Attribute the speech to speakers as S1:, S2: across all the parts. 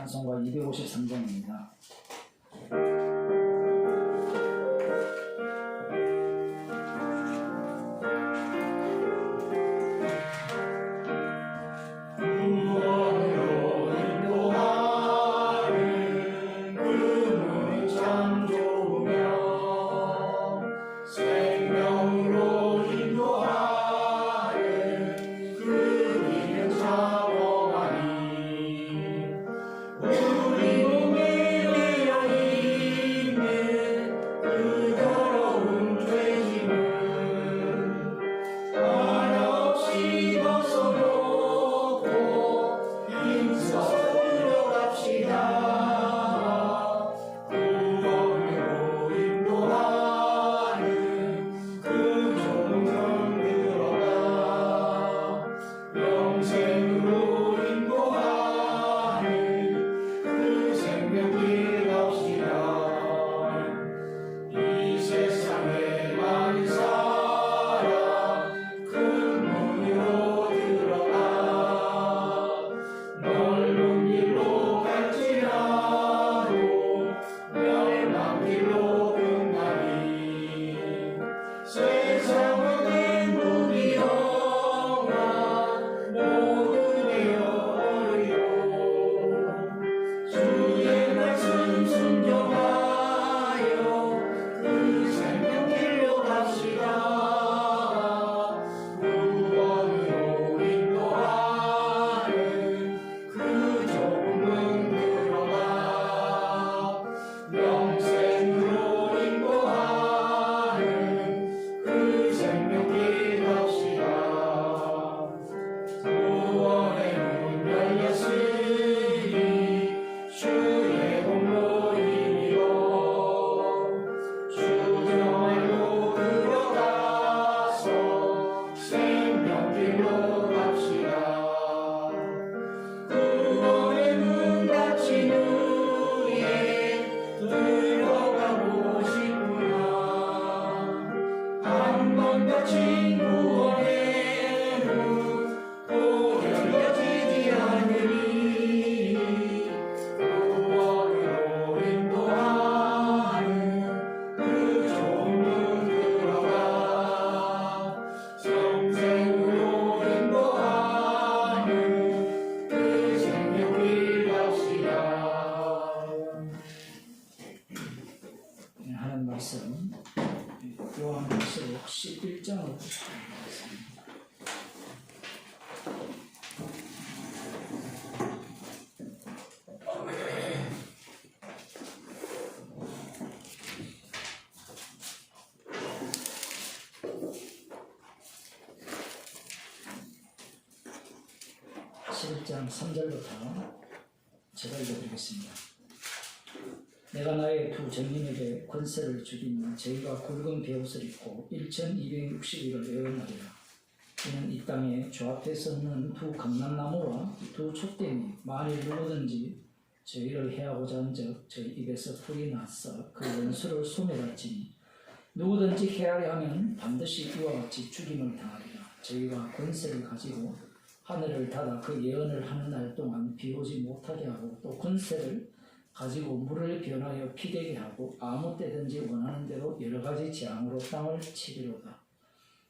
S1: 찬송가 253장입니다. 하는 말씀 요한계시록 11장으로 보겠습니다. (11장) 3절부터 제가 읽어드리겠습니다. 내가 나의 두 정인에게 권세를 주기는 저희가 굵은 베옷을 입고 1260일을 애원하리라. 이는 이 땅에 주 앞에 섰는 두 감람나무와 두 촛대니 만일 누구든지 저희를 해하고자 한즉 저희 입에서 불이 나서 그 원수를 소멸할지니 누구든지 해하려 하면 반드시 이와 같이 죽임을 당하리라. 저희가 권세를 가지고 하늘을 닫아 그 예언을 하는 날 동안 비 오지 못하게 하고 또 권세를 가지고 물을 변하여 피되게 하고 아무 때든지 원하는 대로 여러 가지 재앙으로 땅을 치리로다.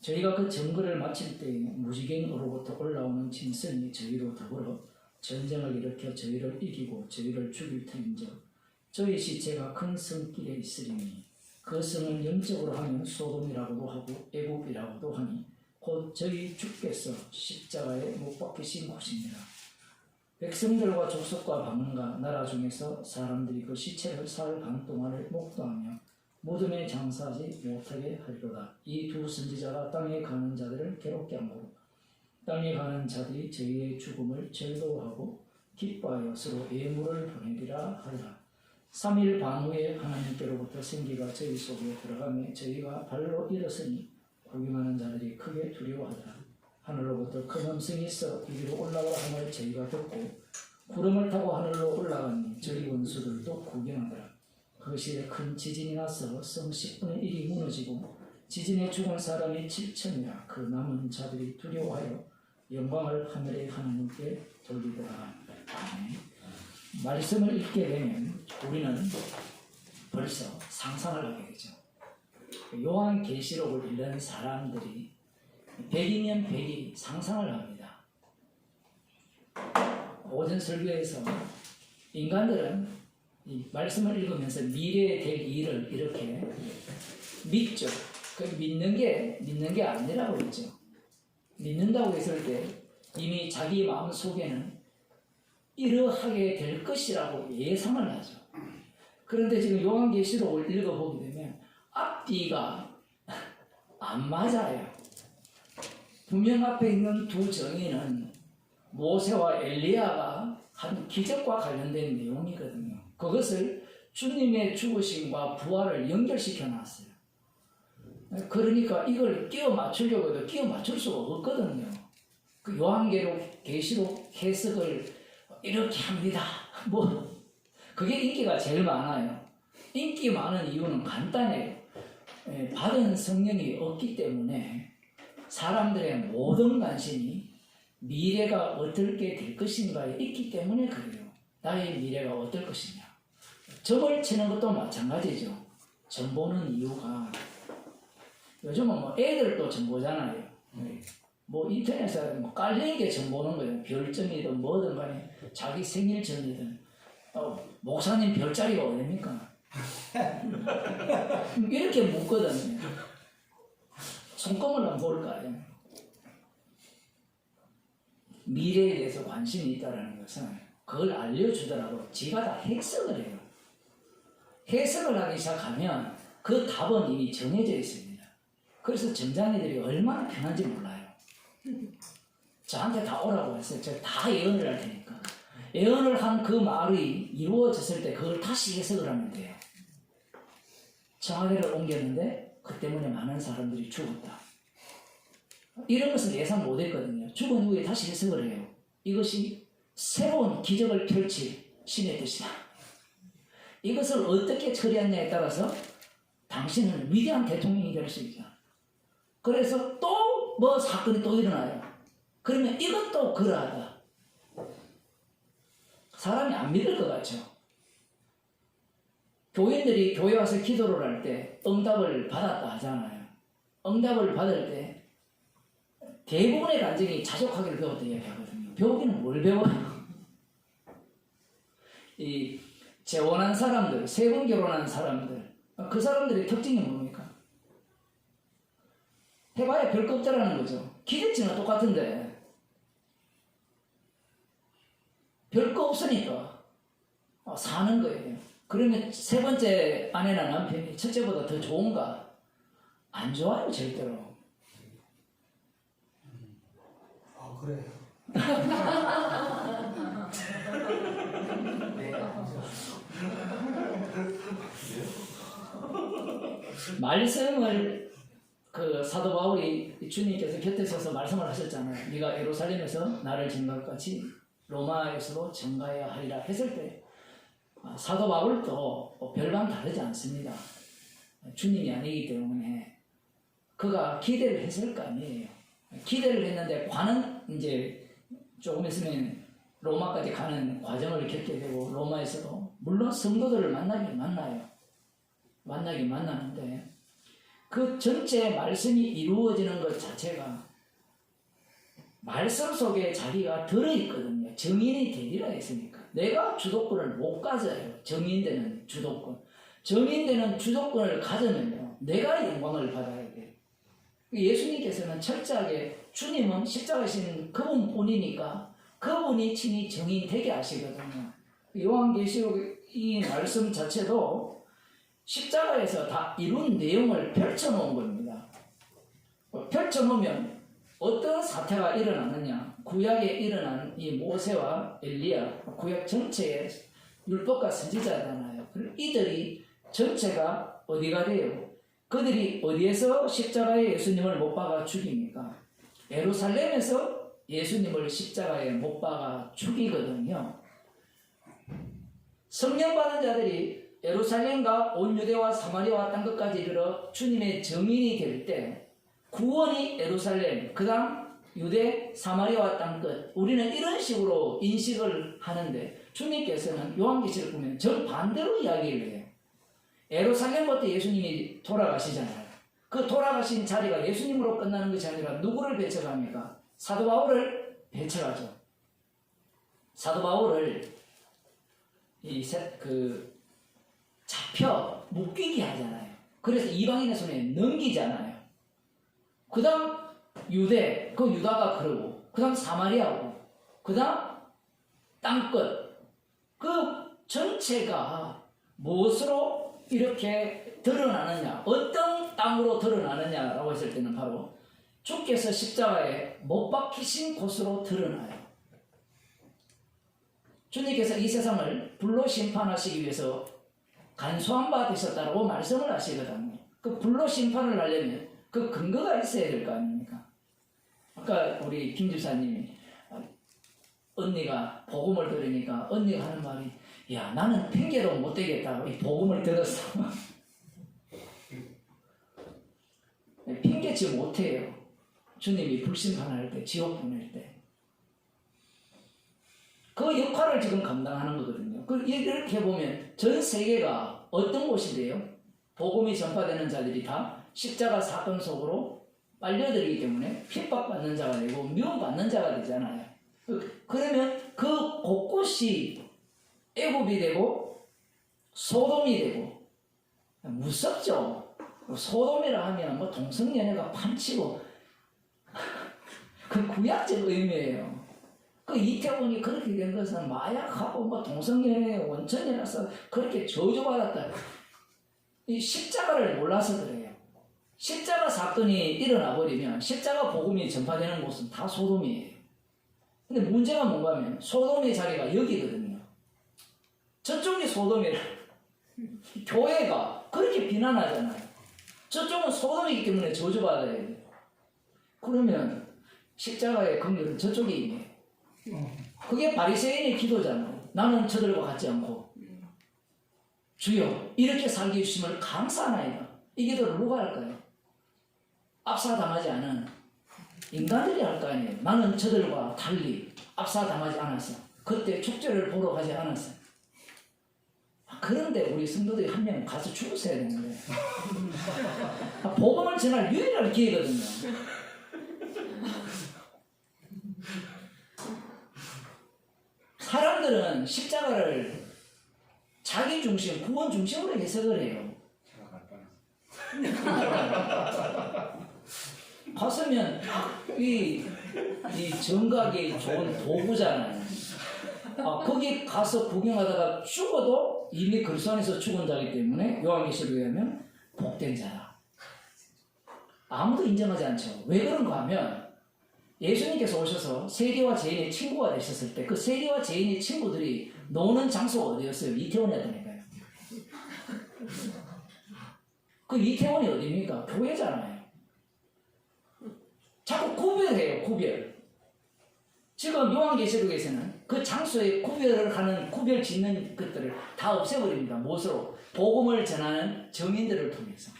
S1: 저희가 그 정거를 마칠 때에 무지갱으로부터 올라오는 짐승이 저희로 더불어 전쟁을 일으켜 저희를 이기고 저희를 죽일 터인즉 저희 시체가 큰 성길에 있으리니 그 성은 영적으로 하면 소돔이라고도 하고 애굽이라고도 하니 곧 저희 주께서 십자가에 못 박히신 곳입니다. 백성들과 족속과 방언과 나라 중에서 사람들이 그 시체를 사흘 반 동안을 목도하며 무덤에 장사하지 못하게 하리로다. 이 두 선지자가 땅에 가는 자들을 괴롭게 하므로 땅에 가는 자들이 저희의 죽음을 즐거워하고 기뻐하여 서로 예물을 보내리라 하리라. 3일 반 후에 하나님께로부터 생기가 저희 속에 들어가며 저희가 발로 일었으니 구경하는 자들이 크게 두려워하더라. 하늘로부터 큰 음성이 있어 이리로 올라가라 함을 저희가 듣고 구름을 타고 하늘로 올라가니 저희 원수들도 구경하더라. 그 시에 큰 지진이 나서 성 10분의 1이 무너지고 지진에 죽은 사람이 7천이라. 그 남은 자들이 두려워하여 영광을 하늘의 하나님께 돌리더라. 아멘. 말씀을 읽게 되면 우리는 벌써 상상을 하게 되죠. 요한계시록을 읽는 사람들이 100이면 100이 상상을 합니다. 오전 설교에서 인간들은 이 말씀을 읽으면서 미래에 될 일을 이렇게 믿죠. 그 믿는 게 아니라고 했죠. 믿는다고 했을 때 이미 자기 마음 속에는 이러하게 될 것이라고 예상을 하죠. 그런데 지금 요한계시록을 읽어보게 되면 앞뒤가 안 맞아요. 분명 앞에 있는 두 정의는 모세와 엘리야가 한 기적과 관련된 내용이거든요. 그것을 주님의 죽으심과 부활을 연결시켜 놨어요. 그러니까 이걸 끼워 맞추려고 해도 끼워 맞출 수가 없거든요. 그 요한계시록 해석을 이렇게 합니다. 그게 인기가 제일 많아요. 인기 많은 이유는 간단해요. 받은 성령이 없기 때문에 사람들의 모든 관심이 미래가 어떻게 될 것인가에 있기 때문에 그래요. 나의 미래가 어떨 것이냐. 점을 치는 것도 마찬가지죠. 점 보는 이유가 요즘은 애들도 점 보잖아요. 인터넷에 깔린 게 점 보는 거예요. 별점이든 뭐든 간에 자기 생일점이든 목사님 별자리가 어딥니까? 이렇게 묻거든요. 손금을 한번 볼까요? 미래에 대해서 관심이 있다는 것은 그걸 알려주더라도 지가 다 해석을 해요. 해석을 하기 시작하면 그 답은 이미 정해져 있습니다. 그래서 점장이들이 얼마나 편한지 몰라요. 저한테 다 오라고 했어요. 제가 다 예언을 할 테니까. 예언을 한 그 말이 이루어졌을 때 그걸 다시 해석을 하면 돼요. 청와대를 옮겼는데 그 때문에 많은 사람들이 죽었다. 이런 것은 예상 못했거든요. 죽은 후에 다시 해석을 해요. 이것이 새로운 기적을 펼칠 신의 뜻이다. 이것을 어떻게 처리하느냐에 따라서 당신은 위대한 대통령이 될 수 있다. 그래서 또 사건이 또 일어나요. 그러면 이것도 그러하다. 사람이 안 믿을 것 같죠. 교인들이 교회 와서 기도를 할 때 응답을 받았다 하잖아요. 응답을 받을 때 대부분의 간증이 자족하기를 배웠다 이야기하거든요. 배우기는 뭘 배워요? 이 재혼한 사람들, 세 번 결혼한 사람들, 그 사람들의 특징이 뭡니까? 해봐야 별거 없다라는 거죠. 기대치는 똑같은데 별거 없으니까 사는 거예요. 그러면 세 번째 아내나 남편이 첫째보다 더 좋은가? 안 좋아요, 절대로.
S2: 그래요.
S1: 말씀을 사도 바울이 주님께서 곁에 서서 말씀을 하셨잖아요. 네가 예루살렘에서 나를 증거할 같이 로마에서도 증거해야 하리라 했을 때 사도 바울도 별반 다르지 않습니다. 주님이 아니기 때문에 그가 기대를 했을 거 아니에요. 기대를 했는데 관은 이제 조금 있으면 로마까지 가는 과정을 겪게 되고 로마에서도 물론 성도들을 만나긴 만나요. 만나긴 만나는데 그 전체 말씀이 이루어지는 것 자체가 말씀 속에 자기가 들어있거든요. 정인이 되리라 했으니까. 내가 주도권을 못 가져요. 정인되는 주도권. 정인되는 주도권을 가져면요. 내가 영광을 받아야 돼요. 예수님께서는 철저하게 주님은 십자가신 그분뿐이니까 그분이 친히 정인되게 하시거든요. 요한계시록 이 말씀 자체도 십자가에서 다 이룬 내용을 펼쳐놓은 겁니다. 펼쳐놓으면 어떤 사태가 일어나느냐. 구약에 일어난 이 모세와 엘리야, 구약 전체의 율법과 선지자잖아요. 이들이 전체가 어디가 돼요? 그들이 어디에서 십자가에 예수님을 못 박아 죽입니까? 예루살렘에서 예수님을 십자가에 못 박아 죽이거든요. 성령 받은 자들이 예루살렘과 온 유대와 사마리아와 땅 끝까지 이르러 주님의 증인이 될 때 구원이 예루살렘, 그 다음 유대, 사마리아와 땅 끝. 우리는 이런 식으로 인식을 하는데 주님께서는 요한계시를 보면 정반대로 이야기를 해요. 예루살렘부터 예수님이 돌아가시잖아요. 그 돌아가신 자리가 예수님으로 끝나는 것이 아니라 누구를 배척합니까? 사도 바울을 배척하죠. 사도 바울을 잡혀 묶이게 하잖아요. 그래서 이방인의 손에 넘기잖아요. 그 다음 유대, 그 유다가 그러고, 그 다음 사마리아고, 그 다음 땅끝. 그 전체가 무엇으로 이렇게 드러나느냐, 어떤 땅으로 드러나느냐라고 했을 때는 바로 주께서 십자가에 못 박히신 곳으로 드러나요. 주님께서 이 세상을 불로 심판하시기 위해서 간소한 바 되셨다라고 말씀을 하시거든요. 그 불로 심판을 하려면 그 근거가 있어야 될 거 아닙니까? 아까 우리 김 집사님이 언니가 복음을 들으니까 언니가 하는 말이 야 나는 핑계로 못 되겠다. 이 복음을 들었어. 핑계치 못해요. 주님이 불심판할 때, 지옥 보낼 때. 그 역할을 지금 감당하는 거거든요. 이렇게 보면 전 세계가 어떤 곳인데요? 복음이 전파되는 자들이 다 십자가 사건 속으로 빨려들기 때문에 핍박받는 자가 되고 미움받는 자가 되잖아요. 그러면 그 곳곳이 애굽이 되고 소돔이 되고 무섭죠. 소돔이라 하면 뭐 동성연애가 판치고 그 구약적 의미예요. 그 이태원이 그렇게 된 것은 마약하고 뭐 동성연애 원천이라서 그렇게 저주받았다. 이 십자가를 몰라서 그래요. 십자가 사건이 일어나 버리면 십자가 복음이 전파되는 곳은 다 소돔이에요. 근데 문제가 뭔가 하면 소돔의 자리가 여기거든요. 저쪽이 소돔이라 교회가 그렇게 비난하잖아요. 저쪽은 소돔이기 때문에 저주받아야 돼요. 그러면 십자가의 근거는 저쪽에 있네요. 그게 바리새인의 기도잖아요. 나는 저들과 같지 않고 주여 이렇게 살게 해주심을 감사하나이다. 이 기도를 누가 할까요? 압사당하지 않은 인간들이 할 거 아니에요. 나는 저들과 달리 압사당하지 않았어. 그때 축제를 보러 가지 않았어. 그런데 우리 성도들이 한 명 가서 죽었어야 되는데 복음을 전할 유일한 기회거든요. 사람들은 십자가를 자기 중심, 구원 중심으로 해석을 해요. 갔으면 이 정각이 좋은 도구잖아요. 거기 가서 구경하다가 죽어도 이미 그리스도 안에서 죽은 자이기 때문에 요한계시록에 의하면 복된 자다. 아무도 인정하지 않죠. 왜 그런가 하면 예수님께서 오셔서 세리와 죄인의 친구가 되셨을 때 그 세리와 죄인의 친구들이 노는 장소가 어디였어요? 이태원이었다니까요. 그 이태원이 어디입니까? 교회잖아요. 자꾸 구별해요. 구별. 지금 요한계시록에서는 그 장소에 구별을 하는 구별 짓는 것들을 다 없애버립니다. 무엇으로? 복음을 전하는 증인들을 통해서.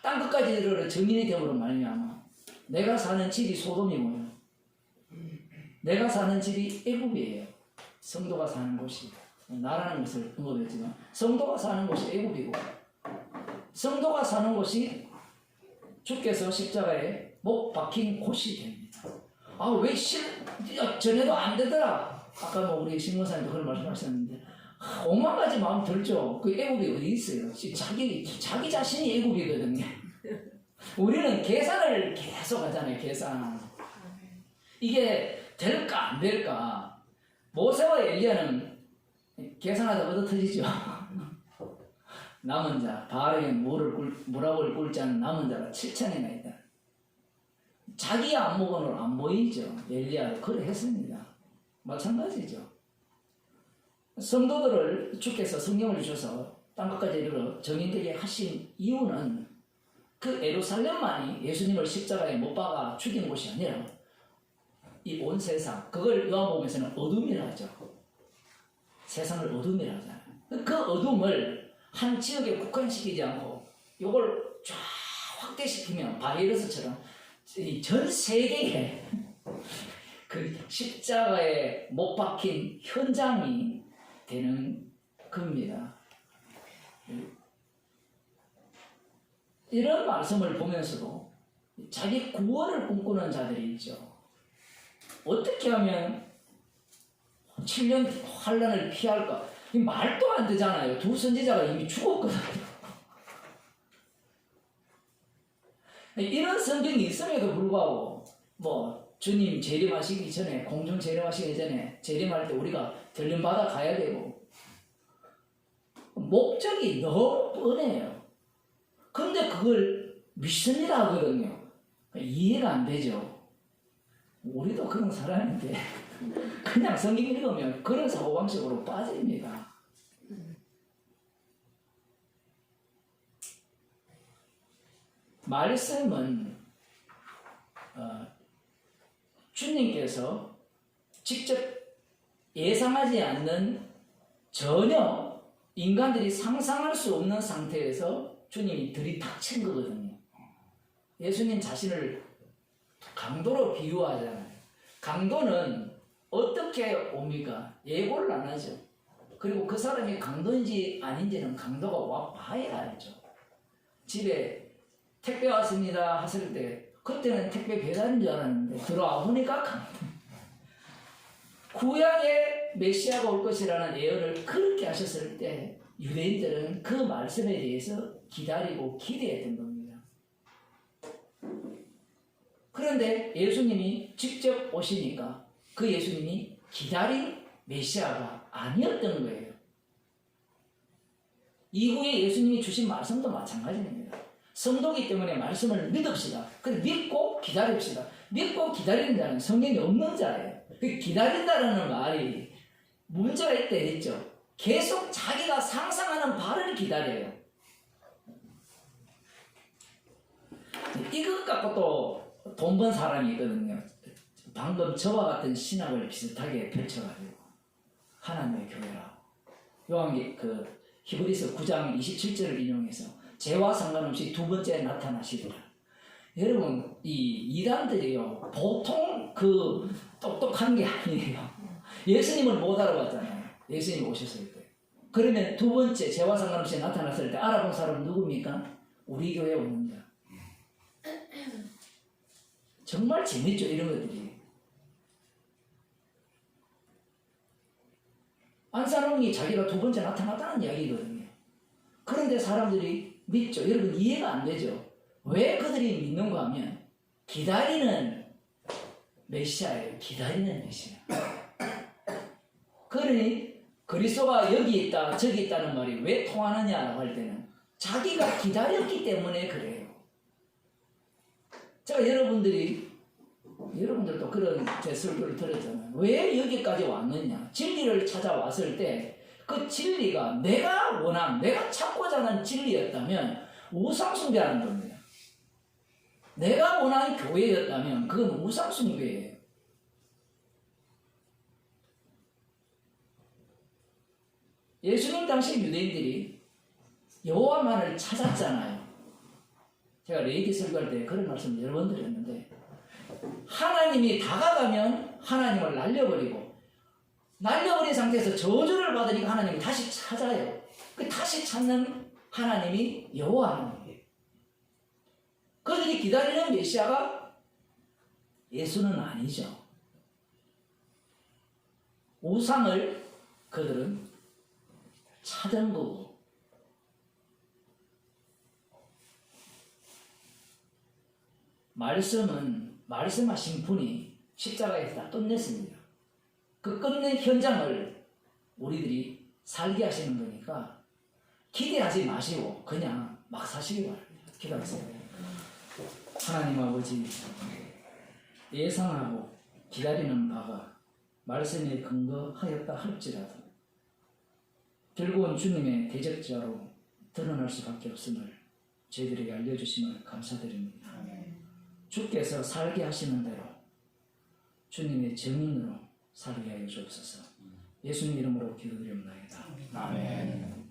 S1: 땅끝까지 이르러 증인이 되므로 말미암아 내가 사는 집이 소돔이고요. 내가 사는 집이 애굽이에요. 성도가 사는 곳이. 나라는 것을 언급했지만 성도가 사는 곳이 애굽이고 성도가 사는 곳이 주께서 십자가에 못 박힌 곳이 됩니다. 왜 전에도 안 되더라. 아까 뭐 우리 신문사님도 그런 말씀하셨는데 오만 가지 마음 들죠. 그 애굽이 어디 있어요? 자기 자신이 애굽이거든요. 우리는 계산을 계속 하잖아요. 계산. 이게 될까 안 될까. 모세와 엘리야는 계산하다 얻어 터지죠. 남은 자, 바알에게 무락을 꿇지 않은 남은 자가 7천이나 있다. 자기 안목으로 안 보이죠. 엘리야도 그래 했습니다. 마찬가지죠. 성도들을 주께서 성령을 주셔서 땅끝까지 이르러 정인되게 하신 이유는 그 예루살렘만이 예수님을 십자가에 못 박아 죽인 곳이 아니라 이 온 세상, 그걸 요한복음에서는 어둠이라 하죠. 세상을 어둠이라 하잖아요. 그 어둠을 한 지역에 국한시키지 않고 이걸 쫙 확대시키면 바이러스처럼 전 세계에 그 십자가에 못 박힌 현장이 되는 겁니다. 이런 말씀을 보면서도 자기 구원을 꿈꾸는 자들이 있죠. 어떻게 하면 7년 환란을 피할까? 이 말도 안 되잖아요. 두 선지자가 이미 죽었거든요. 이런 성경이 있음에도 불구하고 주님 재림하시기 전에, 공중 재림하시기 전에 재림할 때 우리가 들림받아 가야 되고, 목적이 너무 뻔해요. 근데 그걸 미션이라 하거든요. 이해가 안 되죠. 우리도 그런 사람인데 그냥 성경 읽으면 그런 사고방식으로 빠집니다. 말씀은 주님께서 직접 예상하지 않는, 전혀 인간들이 상상할 수 없는 상태에서 주님이 들이닥친 거거든요. 예수님 자신을 강도로 비유하잖아요. 강도는 어떻게 옵니까? 예고를 안 하죠. 그리고 그 사람이 강도인지 아닌지는 강도가 와 봐야 알죠. 집에 택배 왔습니다 하실 때 그때는 택배 배달인 줄 알았는데 들어와 보니까 강도. 구약의 메시아가 올 것이라는 예언을 그렇게 하셨을 때 유대인들은 그 말씀에 대해서 기다리고 기대했던 겁니다. 그런데 예수님이 직접 오시니까 그 예수님이 기다린 메시아가 아니었던 거예요. 이후에 예수님이 주신 말씀도 마찬가지입니다. 성도기 때문에 말씀을 믿읍시다. 근데 믿고 기다립시다. 믿고 기다리는 자는 성경에 없는 자예요. 그 기다린다라는 말이 문제가 있다 했죠. 계속 자기가 상상하는 바를 기다려요. 이것 갖고 또 돈 번 사람이 있거든요. 방금 저와 같은 신학을 비슷하게 펼쳐가지고 하나님의 교회라고. 요한기 히브리서 9장 27절을 인용해서 죄와 상관없이 두 번째 나타나시더라. 여러분, 이 이단들이요 보통 똑똑한 게 아니에요. 예수님을 못 알아봤잖아요. 예수님 오셨을 때. 그러면 두 번째 죄와 상관없이 나타났을 때 알아본 사람은 누굽니까? 우리 교회 오는 자. 정말 재밌죠, 이런 것들이. 안사람이 자기가 두 번째 나타났다는 이야기거든요. 그런데 사람들이 믿죠. 여러분, 이해가 안 되죠. 왜 그들이 믿는가 하면 기다리는 메시아예요. 기다리는 메시아. 그러니 그리스도가 여기 있다 저기 있다는 말이 왜 통하느냐라고 할 때는 자기가 기다렸기 때문에 그래요. 제가 여러분들도 그런 제 설교를 들었잖아요. 왜 여기까지 왔느냐. 진리를 찾아왔을 때 그 진리가 내가 찾고자 하는 진리였다면 우상숭배하는 겁니다. 내가 원하는 교회였다면 그건 우상숭배예요. 예수님 당시 유대인들이 여호와만을 찾았잖아요. 제가 레이기 설교할 때 그런 말씀 여러 번 드렸는데, 하나님이 다가가면 하나님을 날려버린 상태에서 저주를 받으니까 하나님이 다시 찾아요. 그 다시 찾는 하나님이 여호와 하나님이에요. 그들이 기다리는 메시아가 예수는 아니죠. 우상을 그들은 찾은 거고, 말씀하신 분이 십자가에서 다 끝냈습니다. 그 끝낸 현장을 우리들이 살게 하시는 거니까 기대하지 마시고 그냥 막 사시기 바랍니다. 기도하세요. 하나님 아버지, 예상하고 기다리는 바가 말씀에 근거하였다 할지라도 결국은 주님의 대적자로 드러날 수밖에 없음을 저희들에게 알려주심을 감사드립니다. 주께서 살게 하시는 대로 주님의 증인으로 살게 하여 주옵소서. 예수님 이름으로 기도드립니다. 아멘.